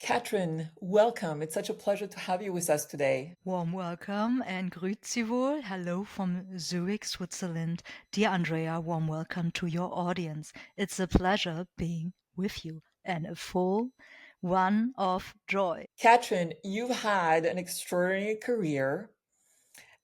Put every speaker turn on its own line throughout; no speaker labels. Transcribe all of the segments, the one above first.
Katrin, welcome. It's such a pleasure to have you with us today.
Warm welcome and grüezi wohl. Hello from Zurich, Switzerland. Dear Andrea, warm welcome to your audience. It's a pleasure being with you and a full one of joy.
Katrin, you've had an extraordinary career,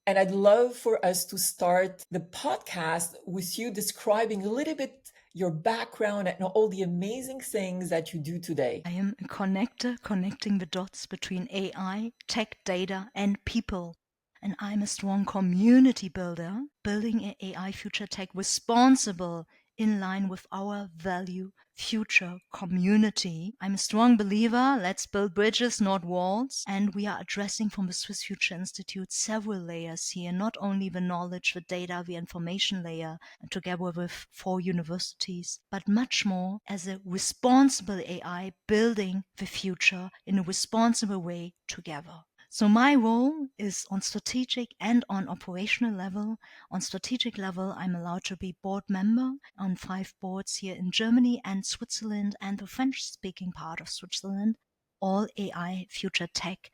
and I'd love for us to start the podcast with you describing a little bit your background and all the amazing things that you do today.
I am a connector, connecting the dots between AI, tech, data, and people. And I'm a strong community builder, building an AI future tech responsible in line with our value future community. I'm a strong believer, let's build bridges, not walls. And we are addressing from the Swiss Future Institute several layers here, not only the knowledge, the data, the information layer, and together with 4 universities, but much more as a responsible AI building the future in a responsible way together. So my role is on strategic and on operational level. On strategic level, I'm allowed to be board member on 5 boards here in Germany and Switzerland and the French-speaking part of Switzerland, all AI future tech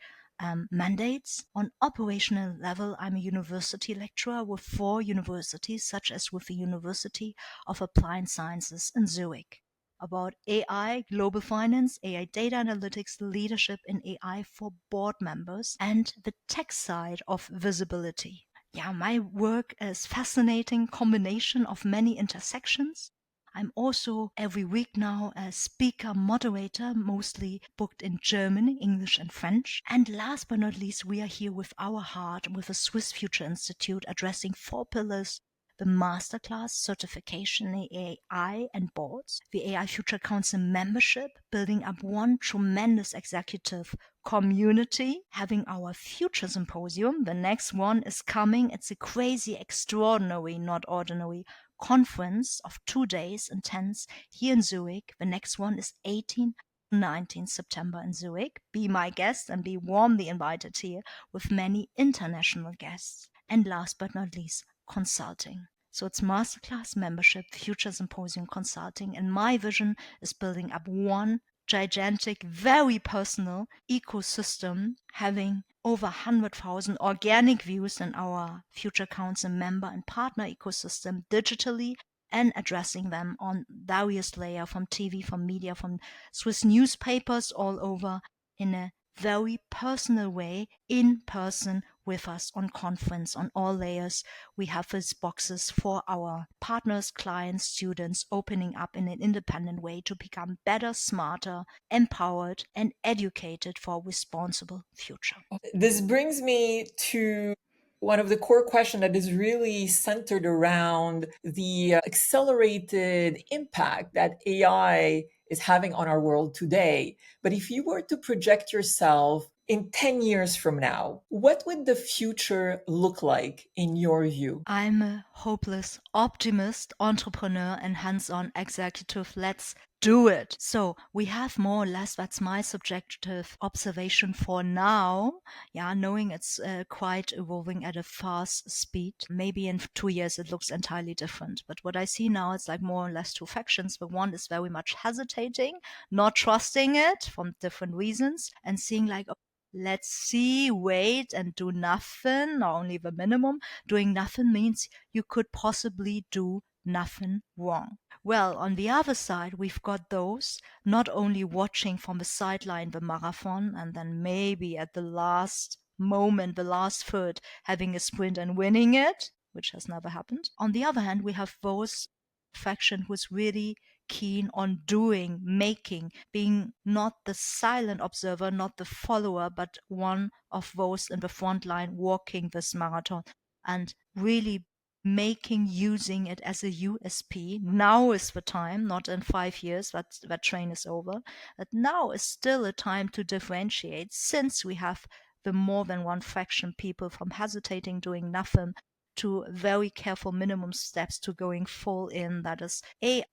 mandates. On operational level, I'm a university lecturer with 4 universities, such as with the University of Applied Sciences in Zurich, about AI, global finance, AI data analytics, leadership in AI for board members, and the tech side of visibility. Yeah, my work is fascinating combination of many intersections. I'm also every week now a speaker moderator, mostly booked in German, English, and French. And last but not least, we are here with our heart, with the Swiss Future Institute, addressing 4 pillars: the masterclass, certification in AI and boards, the AI Future Council membership, building up one tremendous executive community, having our future symposium. The next one is coming. It's a crazy, extraordinary, not ordinary conference of 2 days intense here in Zurich. The next one is 18 19 September in Zurich. Be my guest and be warmly invited here with many international guests. And last but not least, consulting. So it's masterclass, membership, future symposium, consulting. And my vision is building up one gigantic, very personal ecosystem, having over 100,000 organic views in our Future Council member and partner ecosystem digitally, and addressing them on various layers, from TV, from media, from Swiss newspapers all over, in a very personal way, in person with us on conference on all layers. We have these boxes for our partners, clients, students, opening up in an independent way to become better, smarter, empowered, and educated for a responsible future.
This brings me to one of the core questions that is really centered around the accelerated impact that AI is having on our world today. But if you were to project yourself in 10 years from now, what would the future look like in your view?
I'm a hopeless optimist, entrepreneur, and hands on executive. Let's do it. So we have more or less, that's my subjective observation for now. Yeah, knowing it's quite evolving at a fast speed. Maybe in 2 years it looks entirely different. But what I see now, it's like more or less 2 factions. The one is very much hesitating, not trusting it from different reasons, and seeing like, let's see, wait, and do nothing, or only the minimum. Doing nothing means you could possibly do nothing wrong. Well, on the other side, we've got those not only watching from the sideline the marathon, and then maybe at the last moment, the last third, having a sprint and winning it, which has never happened. On the other hand, we have those faction who's really keen on doing, making, being not the silent observer, not the follower, but one of those in the front line walking this marathon and really making, using it as a USP. Now is the time, not in 5 years, that train is over. But now is still a time to differentiate, since we have the more than one faction people, from hesitating, doing nothing, to very careful minimum steps to going full in. That is,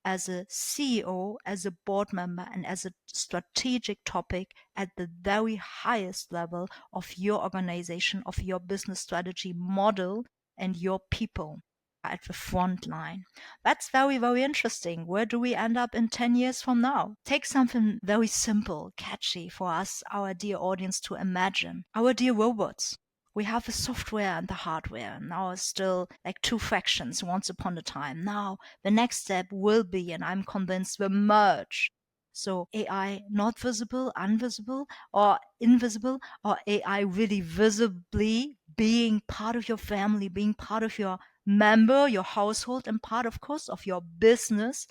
as a CEO, as a board member, and as a strategic topic at the very highest level of your organization, of your business strategy model, and your people. at the front line. That's very, very interesting. Where do we end up in 10 years from now? Take something very simple, catchy for us, our dear audience, to imagine. Our dear robots. We have the software and the hardware. Now it's still like two fractions once upon a time. Now the next step will be, and I'm convinced, the merge. So AI not visible, invisible, or invisible, or AI really visibly being part of your family, being part of your member, your household, and part, of course, of your business,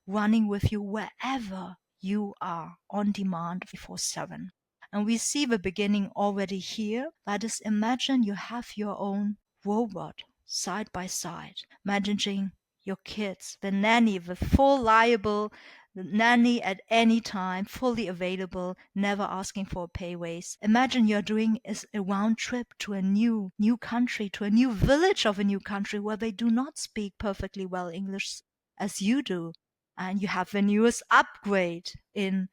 running with you wherever you are on demand 24/7. And we see the beginning already here. That is, imagine you have your own robot side by side, managing your kids, the nanny, the full liable the nanny at any time, fully available, never asking for a pay raise. Imagine you're doing is a round trip to a new country, to a new village of a new country where they do not speak perfectly well English as you do, and you have the newest upgrade in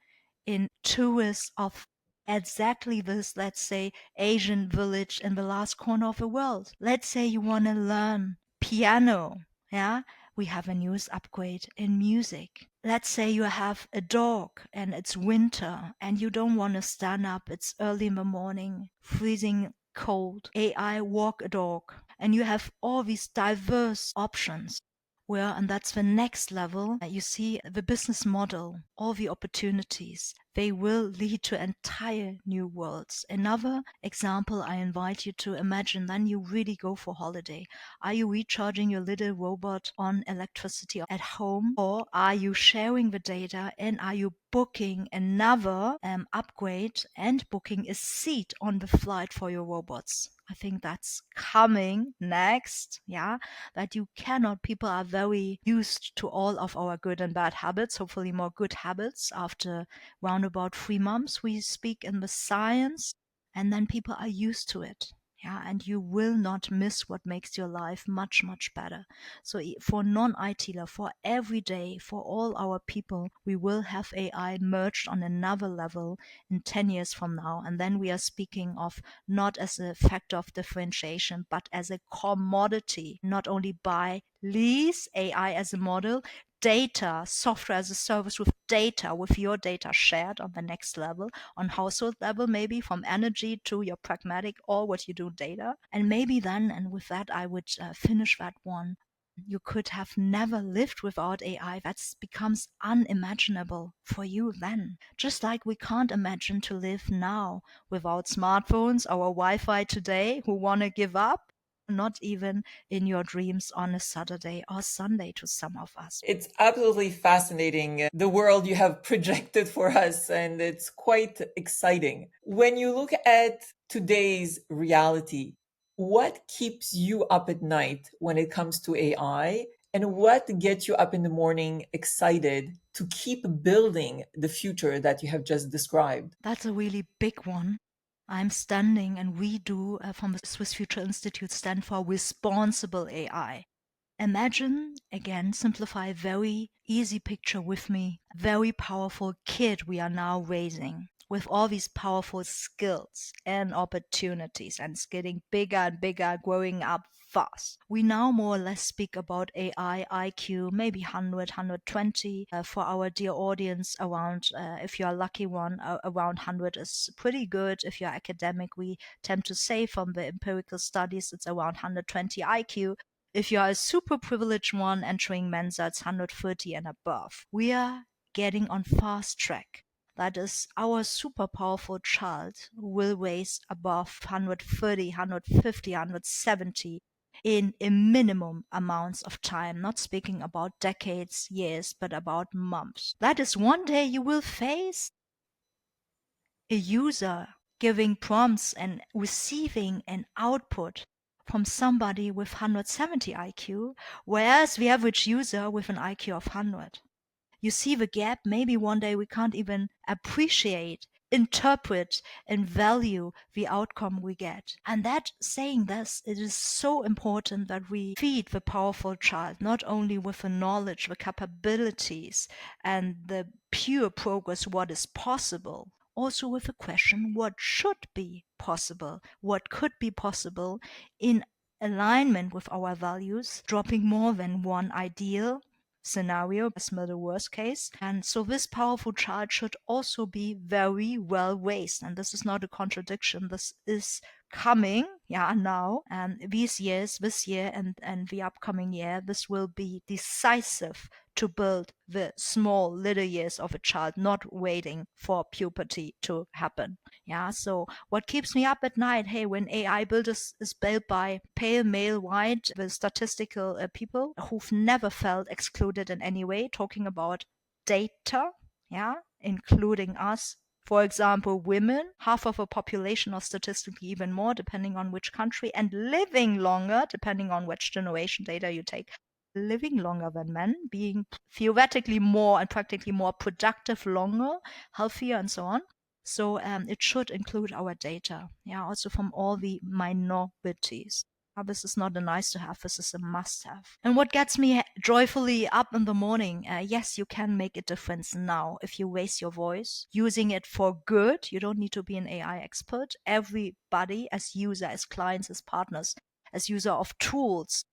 tourists of exactly this, let's say, Asian village in the last corner of the world. Let's say you want to learn piano, yeah? We have a newest upgrade in music. Let's say you have a dog and it's winter and you don't want to stand up. It's early in the morning, freezing cold. AI walk a dog. And you have all these diverse options. Well, and that's the next level. You see the business model, all the opportunities, they will lead to entire new worlds. Another example I invite you to imagine, then you really go for holiday. Are you recharging your little robot on electricity at home, or are you sharing the data and are you booking another upgrade and booking a seat on the flight for your robots? I think that's coming next. Yeah, that you cannot. People are very used to all of our good and bad habits, hopefully more good habits after round about 3 months. We speak in the science, and then people are used to it. Yeah, and you will not miss what makes your life much, much better. So for non-ITler, for every day, for all our people, we will have AI merged on another level in 10 years from now. And then we are speaking of not as a factor of differentiation, but as a commodity, not only buy, lease AI as a model, data, software as a service with data, with your data shared on the next level, on household level, maybe from energy to your pragmatic or what you do data. And maybe then, and with that, I would finish that one. You could have never lived without AI. That becomes unimaginable for you then. Just like we can't imagine to live now without smartphones or Wi-Fi today, who want to give up, not even in your dreams on a Saturday or Sunday to some of us.
It's absolutely fascinating, the world you have projected for us, and it's quite exciting. When you look at today's reality, what keeps you up at night when it comes to AI? And what gets you up in the morning excited to keep building the future that you have just described?
That's a really big one. I'm standing, and we do from the Swiss Future Institute stand for responsible AI. Imagine, again, simplify a very easy picture with me. Very powerful kid we are now raising with all these powerful skills and opportunities, and it's getting bigger and bigger, growing up fast. We now more or less speak about AI IQ, maybe 100, 120. For our dear audience, around, if you're a lucky one, around 100 is pretty good. If you're academic, we tend to say from the empirical studies, it's around 120 IQ. If you are a super privileged one entering Mensa, it's 130 and above. We are getting on fast track. That is, our super powerful child will raise above 130, 150, 170 in a minimum amounts of time, not speaking about decades, years, but about months. That is, one day you will face a user giving prompts and receiving an output from somebody with 170 IQ, whereas the average user with an IQ of 100. You see the gap. Maybe one day we can't even appreciate, interpret, and value the outcome we get. And that saying this, it is so important that we feed the powerful child not only with the knowledge, the capabilities, and the pure progress, what is possible, also with the question what should be possible, what could be possible in alignment with our values, dropping more than one ideal scenario as the worst case. And so this powerful child should also be very well raised. And this is not a contradiction. This is coming, now. And these years, this year and the upcoming year, this will be decisive to build the small little years of a child, not waiting for puberty to happen. So what keeps me up at night, hey, when AI build is built by pale male white, the statistical people who've never felt excluded in any way, talking about data, including us. For example, women, half of a population, or statistically even more, depending on which country, and living longer, depending on which generation data you take, living longer than men, being theoretically more and practically more productive longer, healthier, and so on. So it should include our data, also from all the minorities. This is not a nice to have, this is a must have. And what gets me joyfully up in the morning, yes, you can make a difference now if you raise your voice, using it for good. You don't need to be an AI expert. Everybody, as user, as clients, as partners, as user of tools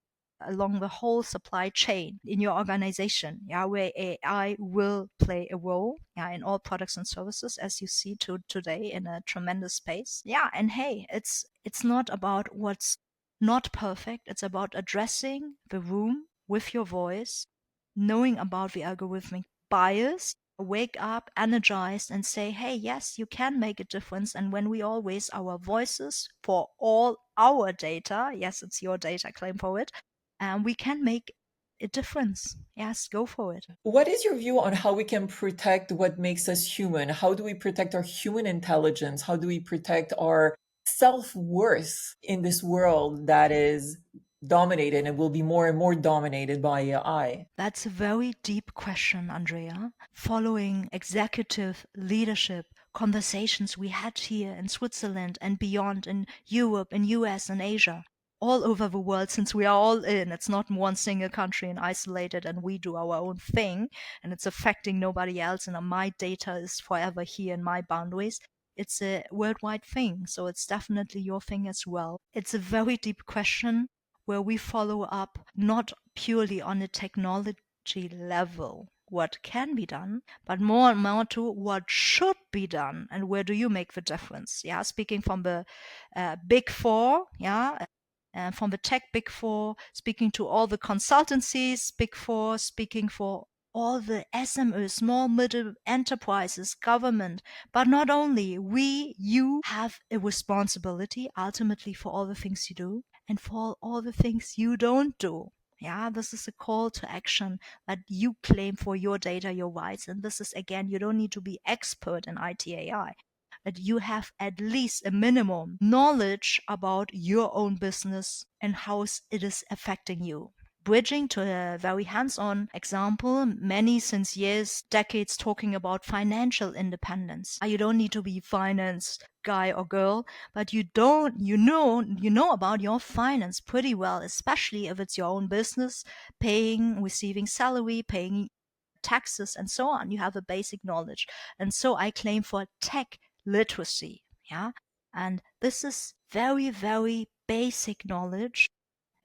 along the whole supply chain in your organization, where AI will play a role, in all products and services, as you see today in a tremendous space. And hey, it's not about what's not perfect. It's about addressing the room with your voice, knowing about the algorithmic bias, wake up energized and say, hey, yes, you can make a difference. And when we all raise our voices for all our data, yes, it's your data, claim for it, and we can make a difference. Yes, go for it.
What is your view on how we can protect what makes us human? How do we protect our human intelligence? How do we protect our self-worth in this world that is dominated and will be more and more dominated by AI?
That's a very deep question, Andrea. Following executive leadership conversations we had here in Switzerland and beyond, in Europe, in US and Asia, all over the world, since we are all in. It's not one single country and isolated and we do our own thing and it's affecting nobody else and my data is forever here in my boundaries. It's a worldwide thing, so it's definitely your thing as well. It's a very deep question where we follow up not purely on a technology level, what can be done, but more and more to what should be done and where do you make the difference. Speaking from the big four, from the tech big four, speaking to all the consultancies, big four, speaking for all the SMEs, small, middle enterprises, government, but not only. You have a responsibility ultimately for all the things you do and for all the things you don't do. This is a call to action that you claim for your data, your rights. And this is, again, you don't need to be expert in IT AI, that you have at least a minimum knowledge about your own business and how it is affecting you. Bridging to a very hands-on example, many since years, decades talking about financial independence. You don't need to be finance guy or girl, but you know about your finance pretty well, especially if it's your own business, paying, receiving salary, paying taxes and so on. You have a basic knowledge. And so I claim for tech literacy. And this is very, very basic knowledge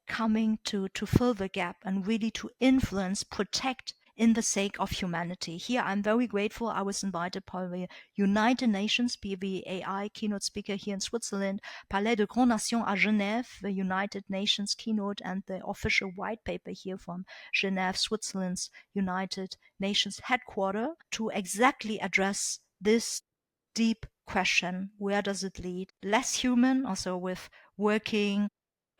coming to fill the gap and really to influence, protect in the sake of humanity. Here, I'm very grateful. I was invited by the United Nations, be the AI keynote speaker here in Switzerland, Palais de Grandes Nations à Genève, the United Nations keynote, and the official white paper here from Genève, Switzerland's United Nations headquarters, to exactly address this deep question. Where does it lead? Less human, also with working.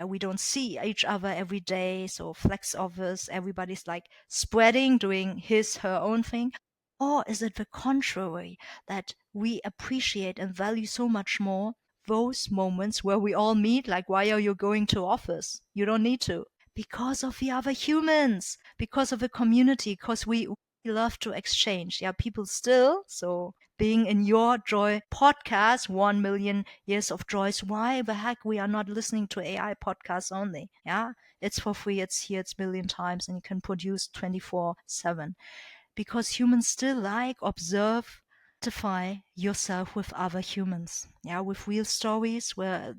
We don't see each other every day, so flex office, everybody's like spreading, doing his, her own thing. Or is it the contrary, that we appreciate and value so much more those moments where we all meet? Like, why are you going to office? You don't need to. Because of the other humans, because of the community, because we love to exchange. People still. So being in your Joy podcast, 1 million years of joys, why the heck we are not listening to AI podcasts only? It's for free. It's here. It's a million times and you can produce 24/7 because humans still like, observe, identify yourself with other humans. With real stories where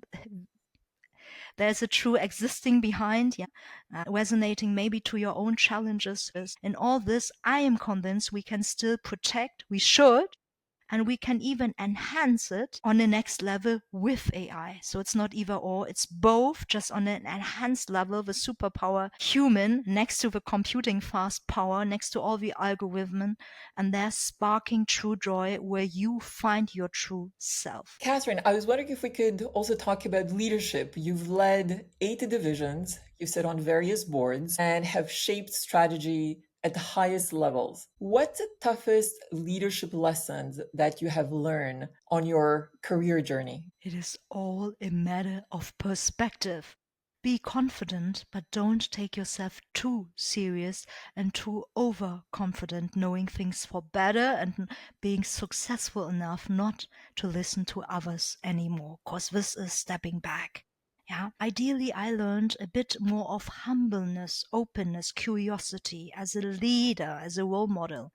There's a true existing behind, yeah, resonating maybe to your own challenges. In all this, I am convinced we can still protect, we should, and we can even enhance it on the next level with AI. So it's not either or, it's both, just on an enhanced level, the superpower human next to the computing fast power, next to all the algorithm, and they're sparking true joy where you find your true self.
Katrin, I was wondering if we could also talk about leadership. You've led 80 divisions, you sit on various boards, and have shaped strategy at the highest levels. What's the toughest leadership lessons that you have learned on your career journey?
It is all a matter of perspective. Be confident, but don't take yourself too serious and too overconfident, knowing things for better and being successful enough not to listen to others anymore, because this is stepping back. Yeah, ideally, I learned a bit more of humbleness, openness, curiosity as a leader, as a role model,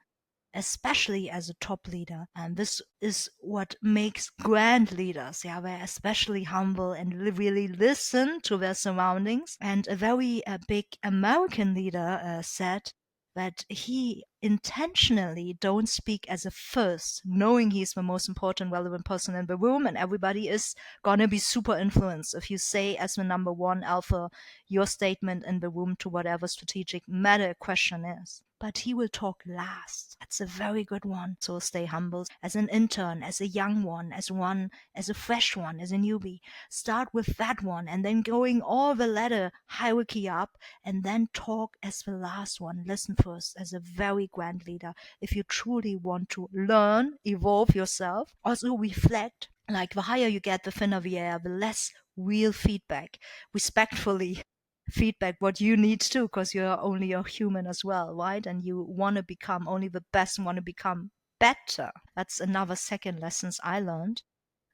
especially as a top leader. And this is what makes grand leaders. Yeah, they're especially humble and really listen to their surroundings. And a very big American leader said that he intentionally don't speak as a first, knowing he's the most important relevant person in the room, and everybody is gonna be super influenced if you say as the number one alpha your statement in the room to whatever strategic matter question is. But he will talk last. That's a very good one. So stay humble as an intern, as a young one, as a fresh one, as a newbie. Start with that one and then going all the ladder hierarchy up, and then talk as the last one. Listen first as a very grand leader. If you truly want to learn, evolve yourself, also reflect. Like the higher you get, the thinner the air, the less real feedback, respectfully feedback what you need to, because you're only a human as well, right? And you want to become only the best and want to become better. That's another second lessons I learned.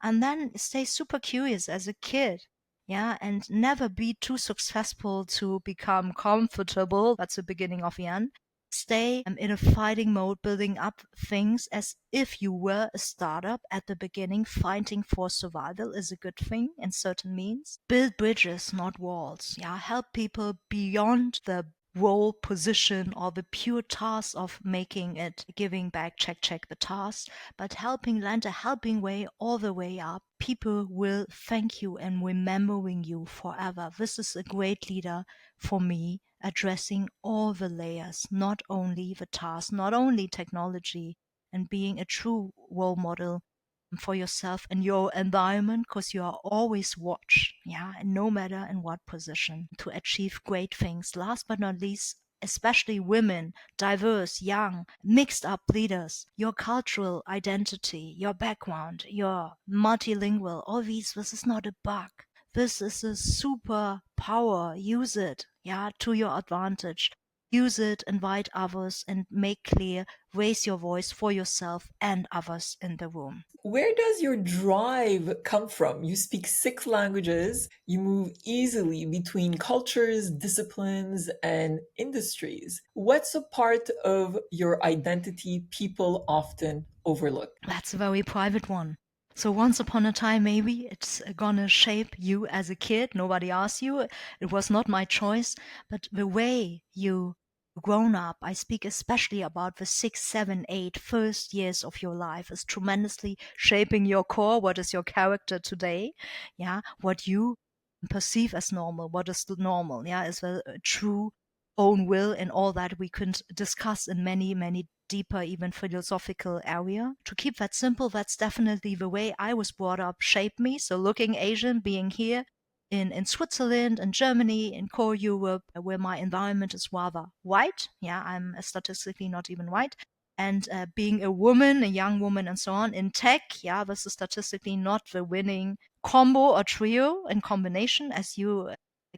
And then stay super curious as a kid. Yeah, and never be too successful to become comfortable. That's the beginning of the end. Stay in a fighting mode, building up things as if you were a startup at the beginning. Fighting for survival is a good thing in certain means. Build bridges, not walls. Yeah, help people beyond the role, position, or the pure task of making it, giving back, check the task, but helping land a helping way all the way up. People will thank you and remembering you forever. This is a great leader for me, addressing all the layers, not only the task, not only technology, and being a true role model for yourself and your environment, because you are always watched, yeah, and no matter in what position, to achieve great things. Last but not least, especially women, diverse, young, mixed up leaders, your cultural identity, your background, your multilingual, all these, this is not a bug. This is a superpower. Use it, yeah, to your advantage. Use it, invite others, and make clear, raise your voice for yourself and others in the room.
Where does your drive come from? You speak 6 languages, you move easily between cultures, disciplines, and industries. What's a part of your identity people often overlook?
That's a very private one. So once upon a time, maybe it's gonna shape you as a kid. Nobody asked you. It was not my choice. But the way you grown up, I speak especially about the 6, 7, 8 first years of your life, is tremendously shaping your core. What is your character today? Yeah. What you perceive as normal. What is the normal? Yeah. Is the true own will and all that we could discuss in many, many deeper, even philosophical area. To keep that simple, that's definitely the way I was brought up, shaped me. So looking Asian, being here in Switzerland and Germany, in core Europe, where my environment is rather white. Yeah, I'm statistically not even white. And being a woman, a young woman, and so on in tech, yeah, this is statistically not the winning combo or trio in combination, as you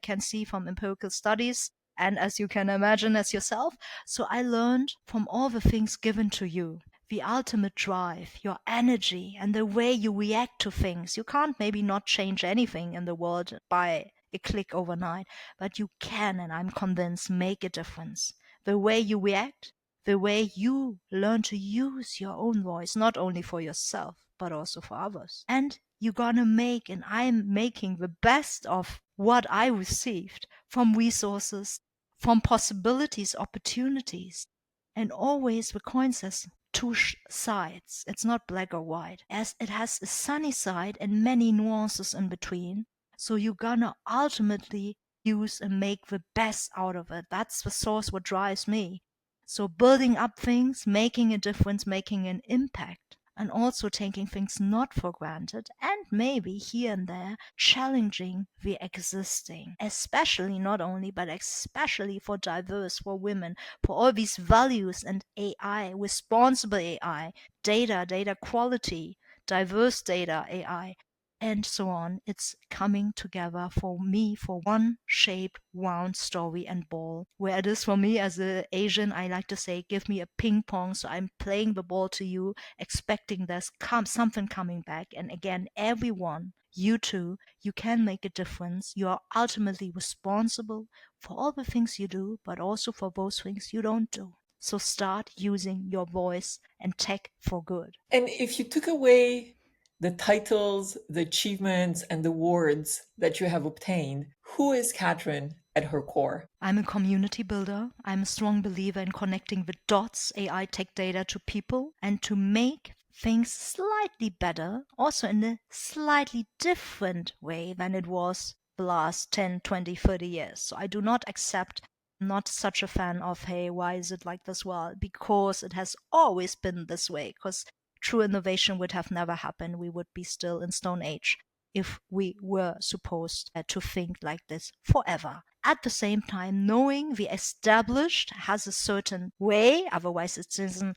can see from empirical studies and as you can imagine as yourself. So I learned from all the things given to you, the ultimate drive, your energy, and the way you react to things. You can't maybe not change anything in the world by a click overnight, but you can, and I'm convinced, make a difference. The way you react, the way you learn to use your own voice, not only for yourself, but also for others. And you're gonna make, and I'm making the best of what I received from resources, from possibilities, opportunities. And always the coin says two sides. It's not black or white, as it has a sunny side and many nuances in between. So you're gonna ultimately use and make the best out of it. That's the source what drives me. So building up things, making a difference, making an impact, and also taking things not for granted, and maybe here and there challenging the existing, especially not only, but especially for diverse, for women, for all these values and AI, responsible AI, data quality, diverse data AI, and so on. It's coming together for me for one shaped round story and ball. Where it is for me as an Asian, I like to say, give me a ping pong. So I'm playing the ball to you, expecting there's something coming back. And again, everyone, you too, you can make a difference. You are ultimately responsible for all the things you do, but also for those things you don't do. So start using your voice and tech for good.
And if you took away the titles, the achievements, and the awards that you have obtained, who is Katrin at her core?
I'm a community builder. I'm a strong believer in connecting the dots, AI tech data to people, and to make things slightly better, also in a slightly different way than it was the last 10, 20, 30 years. So I do not accept, not such a fan of, hey, why is it like this? Well, because it has always been this way, because true innovation would have never happened. We would be still in Stone Age if we were supposed to think like this forever. At the same time, knowing the established has a certain way, otherwise it doesn't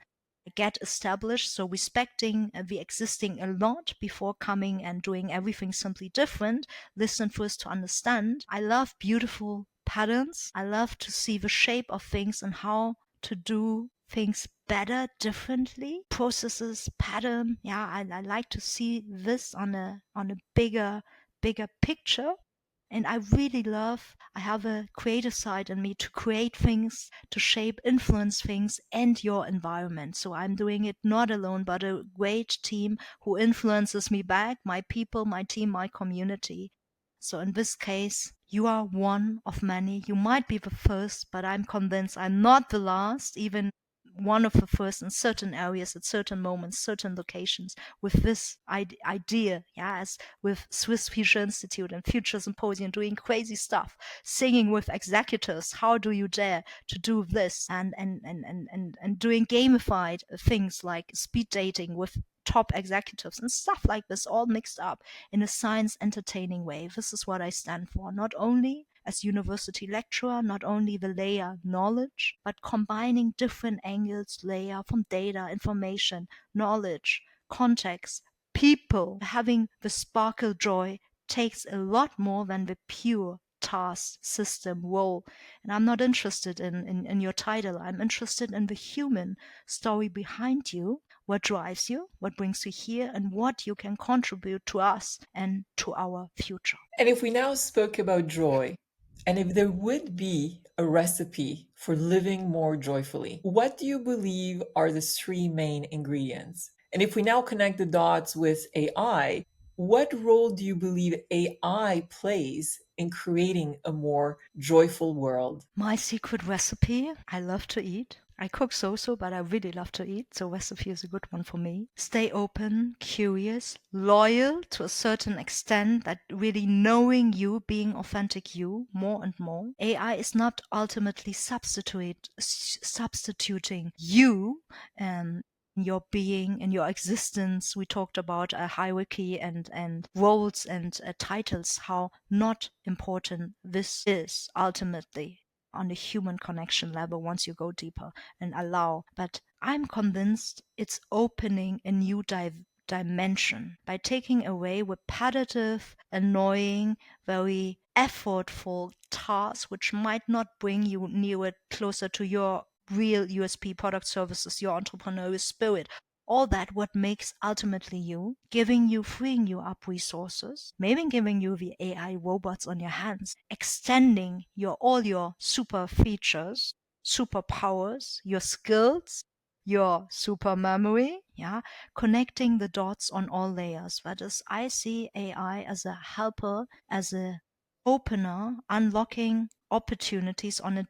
get established. So respecting the existing a lot before coming and doing everything simply different. Listen first to understand. I love beautiful patterns. I love to see the shape of things and how to do things better, differently, processes, pattern. Yeah, I like to see this on a bigger picture. And I really love, I have a creative side in me to create things, to shape, influence things and your environment. So I'm doing it not alone, but a great team who influences me back, my people, my team, my community. So in this case, you are one of many. You might be the first, but I'm convinced I'm not the last, even one of the first in certain areas at certain moments, certain locations with this idea, as with Swiss Future Institute and Future Symposium doing crazy stuff, singing with executives. How do you dare to do this? And doing gamified things like speed dating with top executives and stuff like this, all mixed up in a science entertaining way. This is what I stand for. Not only as university lecturer, not only the layer knowledge, but combining different angles, layer from data, information, knowledge, context, people. Having the sparkle joy takes a lot more than the pure task system role. And I'm not interested in your title. I'm interested in the human story behind you, what drives you, what brings you here, and what you can contribute to us and to our future.
And if we now spoke about joy, and if there would be a recipe for living more joyfully, what do you believe are the three main ingredients? And if we now connect the dots with AI, what role do you believe AI plays in creating a more joyful world?
My secret recipe, I love to eat. I cook so, but I really love to eat, so recipe is a good one for me. Stay open, curious, loyal to a certain extent, that really knowing you, being authentic you more and more. AI is not ultimately substituting you, your being and your existence. We talked about a hierarchy and roles and titles, how not important this is ultimately on the human connection level once you go deeper and allow. But I'm convinced it's opening a new dimension by taking away repetitive, annoying, very effortful tasks which might not bring you nearer, closer to your real USP product services, your entrepreneurial spirit, all that what makes ultimately you, giving you, freeing you up resources, maybe giving you the AI robots on your hands, extending all your super features, superpowers, your skills, your super memory, Yeah, connecting the dots on all layers. That is, I see AI as a helper, as a opener, unlocking opportunities on a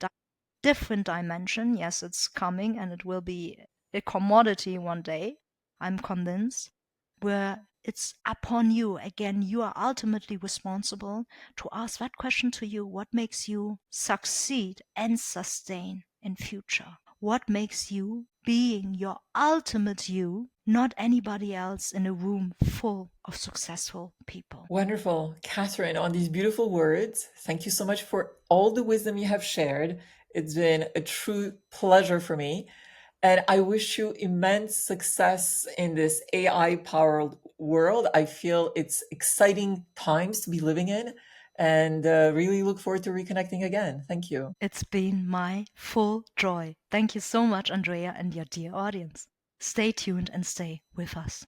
different dimension. Yes, it's coming and it will be a commodity one day, I'm convinced, where it's upon you. Again, you are ultimately responsible to ask that question to you: what makes you succeed and sustain in future? What makes you being your ultimate you, not anybody else in a room full of successful people?
Wonderful. Catherine, on these beautiful words, thank you so much for all the wisdom you have shared. It's been a true pleasure for me. And I wish you immense success in this AI powered world. I feel it's exciting times to be living in and really look forward to reconnecting again. Thank you.
It's been my full joy. Thank you so much, Andrea, and your dear audience. Stay tuned and stay with us.